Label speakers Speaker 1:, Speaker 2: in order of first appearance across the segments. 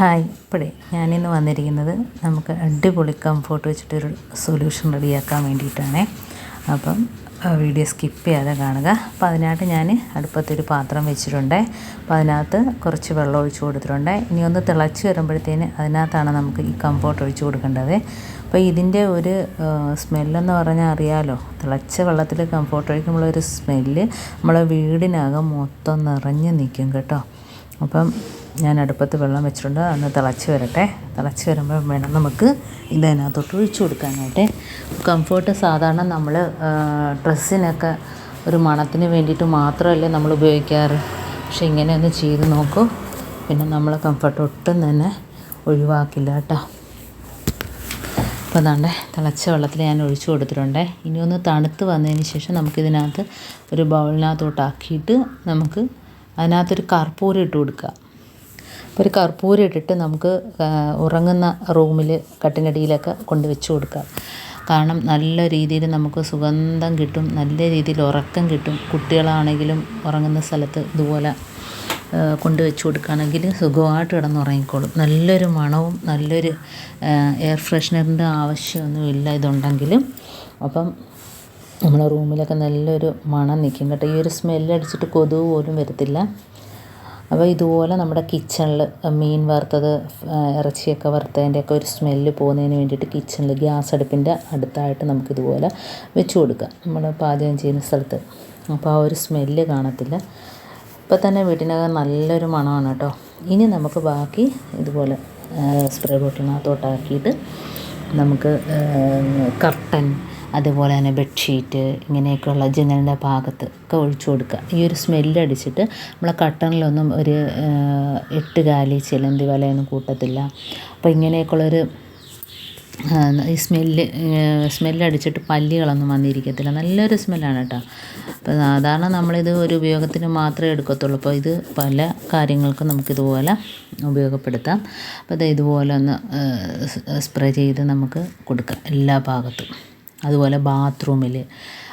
Speaker 1: Hi, ഇപ്പോഴേ ഞാനിന്ന് വന്നിരിക്കുന്നത് നമുക്ക് അടിപൊളി കംഫോർട്ട് വെച്ചിട്ടൊരു സൊല്യൂഷൻ റെഡിയാക്കാൻ വേണ്ടിയിട്ടാണ്. അപ്പം വീഡിയോ സ്കിപ്പ് ചെയ്യാതെ കാണുക. അപ്പോൾ അതിനായിട്ട് ഞാൻ അടുപ്പത്തൊരു പാത്രം വെച്ചിട്ടുണ്ട്. അപ്പോൾ അതിനകത്ത് കുറച്ച് വെള്ളം ഒഴിച്ച് കൊടുത്തിട്ടുണ്ട്. ഇനി ഒന്ന് തിളച്ച് വരുമ്പോഴത്തേന് അതിനകത്താണ് നമുക്ക് ഈ കംഫോർട്ട് ഒഴിച്ച് കൊടുക്കേണ്ടത്. അപ്പോൾ ഇതിൻ്റെ ഒരു സ്മെല്ലെന്ന് പറഞ്ഞാൽ അറിയാമല്ലോ, തിളച്ച വെള്ളത്തിൽ കംഫോർട്ട് ഒഴിക്കുമ്പോഴൊരു സ്മെല്ല് നമ്മളെ വീടിനകം മൊത്തം നിറഞ്ഞ് നിൽക്കും കേട്ടോ. അപ്പം ഞാൻ അടുപ്പത്ത് വെള്ളം വെച്ചിട്ടുണ്ട്. അതൊന്ന് തിളച്ച് വരട്ടെ. തിളച്ച് വരുമ്പോൾ വേണം നമുക്ക് ഇതിനകത്തോട്ട് ഒഴിച്ചു കൊടുക്കാനായിട്ട്. കംഫോർട്ട് സാധാരണ നമ്മൾ ഡ്രസ്സിനൊക്കെ ഒരു മണത്തിന് വേണ്ടിയിട്ട് മാത്രമല്ലേ നമ്മൾ ഉപയോഗിക്കാറ്. പക്ഷേ ഇങ്ങനെ ഒന്ന് ചെയ്ത് നോക്കൂ, പിന്നെ നമ്മൾ കംഫർട്ട് ഒട്ടും തന്നെ ഒഴിവാക്കില്ല കേട്ടോ. അപ്പോൾ അതാണ്ട് തിളച്ച വെള്ളത്തിൽ ഞാൻ ഒഴിച്ചു കൊടുത്തിട്ടുണ്ട്. ഇനി ഒന്ന് തണുത്ത് വന്നതിന് ശേഷം നമുക്കിതിനകത്ത് ഒരു ബൗളിനകത്തോട്ടാക്കിയിട്ട് നമുക്ക് അതിനകത്തൊരു കർപ്പൂരം ഇട്ട് കൊടുക്കുക. അപ്പോൾ ഒരു കർപ്പൂരം ഇട്ടിട്ട് നമുക്ക് ഉറങ്ങുന്ന റൂമിൽ കട്ടിലടിയിലൊക്കെ കൊണ്ട് വെച്ച് കൊടുക്കാം. കാരണം നല്ല രീതിയിൽ നമുക്ക് സുഗന്ധം കിട്ടും, നല്ല രീതിയിൽ ഉറക്കം കിട്ടും. കുട്ടികളാണെങ്കിലും ഉറങ്ങുന്ന സ്ഥലത്ത് ഇതുപോലെ കൊണ്ട് വെച്ച് കൊടുക്കുകയാണെങ്കിൽ സുഖമായിട്ട് കിടന്നുറങ്ങിക്കോളും. നല്ലൊരു മണവും നല്ലൊരു എയർ ഫ്രഷ്നറിൻ്റെ ആവശ്യമൊന്നുമില്ല ഇതുണ്ടെങ്കിലും. അപ്പം നമ്മുടെ റൂമിലൊക്കെ നല്ലൊരു മണം നിൽക്കും കേട്ടോ. ഈ ഒരു സ്മെല്ലടിച്ചിട്ട് കൊതുക് പോലും വരത്തില്ല. അപ്പോൾ ഇതുപോലെ നമ്മുടെ കിച്ചണിൽ മീൻ വറുത്തത്, ഇറച്ചിയൊക്കെ വറുത്തതിൻ്റെയൊക്കെ ഒരു സ്മെല്ല് പോകുന്നതിന് വേണ്ടിയിട്ട് കിച്ചണിൽ ഗ്യാസ് അടുപ്പിൻ്റെ അടുത്തായിട്ട് നമുക്കിതുപോലെ വെച്ച് കൊടുക്കാം, നമ്മൾ പാചകം ചെയ്യുന്ന സ്ഥലത്ത്. അപ്പോൾ ആ ഒരു സ്മെല്ല് കാണത്തില്ല. ഇപ്പോൾ തന്നെ വീട്ടിനകം നല്ലൊരു മണമാണ് കേട്ടോ. ഇനി നമുക്ക് ബാക്കി ഇതുപോലെ സ്പ്രേ ബോട്ടിലിനകത്തോട്ടാക്കിയിട്ട് നമുക്ക് കർട്ടൻ, അതുപോലെ തന്നെ ബെഡ്ഷീറ്റ്, ഇങ്ങനെയൊക്കെയുള്ള ജനലിൻ്റെ ഭാഗത്ത് ഒക്കെ ഒഴിച്ചു കൊടുക്കുക. ഈ ഒരു സ്മെല്ലടിച്ചിട്ട് നമ്മളെ കർട്ടനിലൊന്നും ഒരു 8 കാലി ചിലന്തി വലയൊന്നും കൂട്ടത്തില്ല. അപ്പോൾ ഇങ്ങനെയൊക്കെയുള്ളൊരു ഈ സ്മെല്ലടിച്ചിട്ട് പല്ലികളൊന്നും വന്നിരിക്കത്തില്ല. നല്ലൊരു സ്മെല്ലാണ് കേട്ടോ. അപ്പോൾ സാധാരണ നമ്മളിത് ഒരു ഉപയോഗത്തിന് മാത്രമേ എടുക്കത്തുള്ളൂ. അപ്പോൾ ഇത് പല കാര്യങ്ങൾക്കും നമുക്കിതുപോലെ ഉപയോഗപ്പെടുത്താം. അപ്പോൾ ഇത് ഇതുപോലെ ഒന്ന് സ്പ്രേ ചെയ്ത് നമുക്ക് കൊടുക്കാം എല്ലാ ഭാഗത്തും. അതുപോലെ ബാത്റൂമിൽ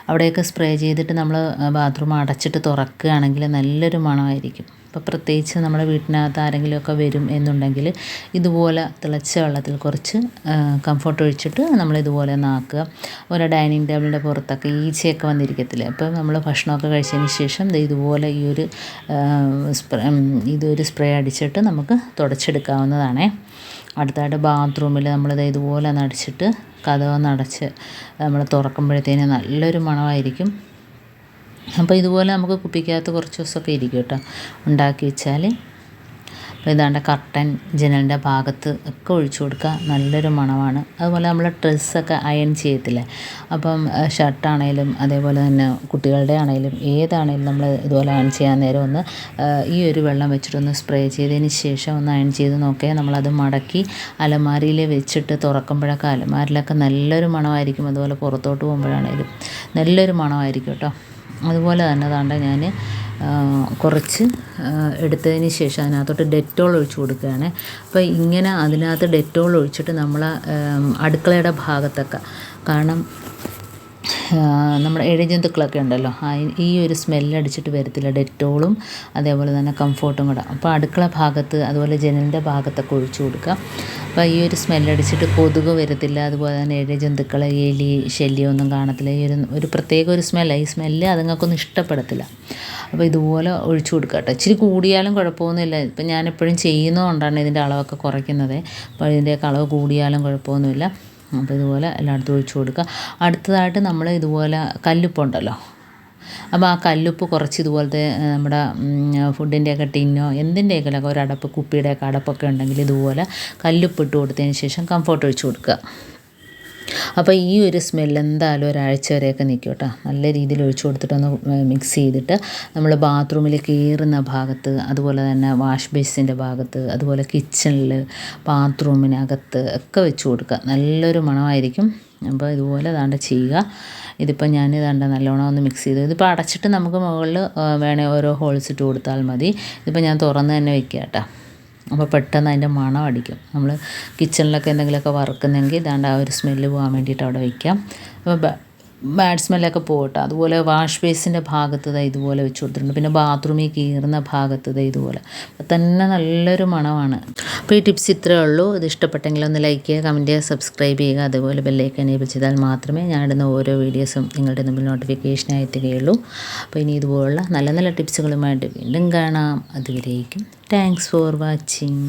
Speaker 1: അവിടെയൊക്കെ സ്പ്രേ ചെയ്തിട്ട് നമ്മൾ ബാത്റൂം അടച്ചിട്ട് തുറക്കുകയാണെങ്കിൽ നല്ലൊരു മണമായിരിക്കും. അപ്പോൾ പ്രത്യേകിച്ച് നമ്മുടെ വീട്ടിനകത്ത് ആരെങ്കിലുമൊക്കെ വരും എന്നുണ്ടെങ്കിൽ ഇതുപോലെ തിളച്ച വെള്ളത്തിൽ കുറച്ച് കംഫോർട്ട് ഒഴിച്ചിട്ട് നമ്മളിതുപോലെ ഒന്ന് ആക്കുക. അതുപോലെ ഡൈനിങ് ടേബിളിൻ്റെ പുറത്തൊക്കെ ഈച്ചയൊക്കെ വന്നിരിക്കത്തില്ലേ. അപ്പോൾ നമ്മൾ ഭക്ഷണമൊക്കെ കഴിച്ചതിന് ശേഷം ഇതുപോലെ ഇതൊരു സ്പ്രേ അടിച്ചിട്ട് നമുക്ക് തുടച്ചെടുക്കാവുന്നതാണേ. അടുത്തായിട്ട് ബാത്റൂമിൽ നമ്മളിത് ഇതുപോലെ ഒന്ന് അടിച്ചിട്ട് കതകൊന്നടച്ച് നമ്മൾ തുറക്കുമ്പോഴത്തേന് നല്ലൊരു മണമായിരിക്കും. അപ്പോൾ ഇതുപോലെ നമുക്ക് കുപ്പിക്കകത്ത് കുറച്ച് ദിവസമൊക്കെ ഇരിക്കും കേട്ടോ ഉണ്ടാക്കി വെച്ചാൽ. അപ്പോൾ ഇതാണ്ട് കർട്ടൻ, ജനലിൻ്റെ ഭാഗത്ത് ഒക്കെ ഒഴിച്ചു കൊടുക്കുക, നല്ലൊരു മണമാണ്. അതുപോലെ നമ്മൾ ഡ്രസ്സൊക്കെ അയൺ ചെയ്യത്തില്ലേ, അപ്പം ഷർട്ടാണേലും അതേപോലെ തന്നെ കുട്ടികളുടെ ആണേലും ഏതാണേലും നമ്മൾ ഇതുപോലെ അയൺ ചെയ്യാൻ നേരം ഒന്ന് ഈ ഒരു വെള്ളം വെച്ചിട്ടൊന്ന് സ്പ്രേ ചെയ്തതിന് ശേഷം ഒന്ന് അയൺ ചെയ്ത് നോക്കിയാൽ നമ്മളത് മടക്കി അലമാരിയിൽ വെച്ചിട്ട് തുറക്കുമ്പോഴൊക്കെ അലമാരിലൊക്കെ നല്ലൊരു മണമായിരിക്കും. അതുപോലെ പുറത്തോട്ട് പോകുമ്പോഴാണേലും നല്ലൊരു മണമായിരിക്കും കേട്ടോ. അതുപോലെ തന്നെ താണ്ട ഞാൻ കുറച്ച് എടുത്തതിന് ശേഷം അതിനകത്തോട്ട് ഡെറ്റോൾ ഒഴിച്ച് കൊടുക്കുകയാണ്. അപ്പോൾ ഇങ്ങനെ അതിനകത്ത് ഡെറ്റോൾ ഒഴിച്ചിട്ട് നമ്മൾ അടുക്കളയുടെ ഭാഗത്തൊക്കെ, കാരണം നമ്മുടെ ഇഴജന്തുക്കളൊക്കെ ഉണ്ടല്ലോ, ഈ ഒരു സ്മെല്ലടിച്ചിട്ട് വരത്തില്ല ഡെറ്റോളും അതേപോലെ തന്നെ കംഫോർട്ടും കൂടെ. അപ്പോൾ അടുക്കള ഭാഗത്ത് അതുപോലെ ജനലിൻ്റെ ഭാഗത്തൊക്കെ ഒഴിച്ചു കൊടുക്കുക. അപ്പോൾ ഈ ഒരു സ്മെല്ലടിച്ചിട്ട് കൊതുക് വരത്തില്ല. അതുപോലെ തന്നെ ഇഴജന്തുക്കൾ, എലി ശല്യമൊന്നും കാണത്തില്ല. ഈ ഒരു പ്രത്യേക ഒരു സ്മെല്ലാണ്. ഈ സ്മെല്ല് അതുങ്ങൾക്കൊന്നും ഇഷ്ടപ്പെടത്തില്ല. അപ്പോൾ ഇതുപോലെ ഒഴിച്ചു കൊടുക്കുക കേട്ടോ. ഇച്ചിരി കൂടിയാലും കുഴപ്പമൊന്നുമില്ല. ഇപ്പം ഞാനെപ്പോഴും ചെയ്യുന്നതുകൊണ്ടാണ് ഇതിൻ്റെ അളവൊക്കെ കുറയ്ക്കുന്നത്. അപ്പോൾ ഇതിൻ്റെയൊക്കെ അളവ് കൂടിയാലും കുഴപ്പമൊന്നുമില്ല. അപ്പോൾ ഇതുപോലെ എല്ലായിടത്തും ഒഴിച്ചു കൊടുക്കുക. അടുത്തതായിട്ട് നമ്മൾ ഇതുപോലെ കല്ലുപ്പുണ്ടല്ലോ, അപ്പോൾ ആ കല്ലുപ്പ് കുറച്ച് ഇതുപോലത്തെ നമ്മുടെ ഫുഡിൻ്റെയൊക്കെ ടിന്നോ എന്തിൻ്റെയൊക്കെ ഒരടപ്പ്, കുപ്പിയുടെയൊക്കെ അടപ്പൊക്കെ ഉണ്ടെങ്കിൽ ഇതുപോലെ കല്ലുപ്പ് ഇട്ട് കൊടുത്തതിന് ശേഷം കംഫോർട്ട് ഒഴിച്ചു കൊടുക്കുക. അപ്പോൾ ഈ ഒരു സ്മെല്ല് എന്തായാലും ഒരാഴ്ച വരെയൊക്കെ നിൽക്കും കേട്ടോ. നല്ല രീതിയിൽ ഒഴിച്ചു കൊടുത്തിട്ടൊന്ന് മിക്സ് ചെയ്തിട്ട് നമ്മൾ ബാത്റൂമിൽ കയറുന്ന ഭാഗത്ത്, അതുപോലെ തന്നെ വാഷ് ബേസിൻ്റെ ഭാഗത്ത്, അതുപോലെ കിച്ചണിൽ, ബാത്റൂമിനകത്ത് ഒക്കെ വെച്ച് കൊടുക്കുക. നല്ലൊരു മണമായിരിക്കും. അപ്പോൾ ഇതുപോലെ ദാണ്ട ചെയ്യുക. ഇതിപ്പോൾ ഞാൻ ദാണ്ട നല്ലോണം ഒന്ന് മിക്സ് ചെയ്തു. ഇതിപ്പോൾ അടച്ചിട്ട് നമുക്ക് മുകളിൽ വേണേൽ ഓരോ ഹോൾസ് ഇട്ട് കൊടുത്താൽ മതി. ഇതിപ്പോൾ ഞാൻ തുറന്ന് തന്നെ വെക്കുക കേട്ടോ. അപ്പോൾ പെട്ടെന്ന് അതിൻ്റെ മണം അടിക്കും. നമ്മൾ കിച്ചണിലൊക്കെ എന്തെങ്കിലുമൊക്കെ വറുക്കുന്നെങ്കിൽ ഇതാണ്ട് ആ ഒരു സ്മെല്ല് പോകാൻ വേണ്ടിയിട്ട് അവിടെ വയ്ക്കാം. അപ്പോൾ ബാഡ് സ്മെല്ലൊക്കെ പോകട്ടെ. അതുപോലെ വാഷ് ബേസിൻ്റെ ഭാഗത്ത് ഇതുപോലെ വെച്ച് കൊടുത്തിട്ടുണ്ട്. പിന്നെ ബാത്റൂമിൽ കയറുന്ന ഭാഗത്ത് ഇതുപോലെ അപ്പം തന്നെ നല്ലൊരു മണമാണ്. അപ്പോൾ ഈ ടിപ്സ് ഇത്രയേ ഉള്ളൂ. ഇത് ഇഷ്ടപ്പെട്ടെങ്കിൽ ഒന്ന് ലൈക്ക് ചെയ്യുക, കമൻറ്റ് ചെയ്യുക, സബ്സ്ക്രൈബ് ചെയ്യുക. അതുപോലെ ബെല്ലൈക്കൻ എനേബിൾ ചെയ്താൽ മാത്രമേ ഞാൻ ഇടുന്ന ഓരോ വീഡിയോസും നിങ്ങളുടെ മുമ്പിൽ നോട്ടിഫിക്കേഷനായി എത്തുകയുള്ളൂ. അപ്പോൾ ഇനി ഇതുപോലുള്ള നല്ല നല്ല ടിപ്സുകളുമായിട്ട് വീണ്ടും കാണാം. അതുവരേക്കും താങ്ക്സ് ഫോർ വാച്ചിങ്.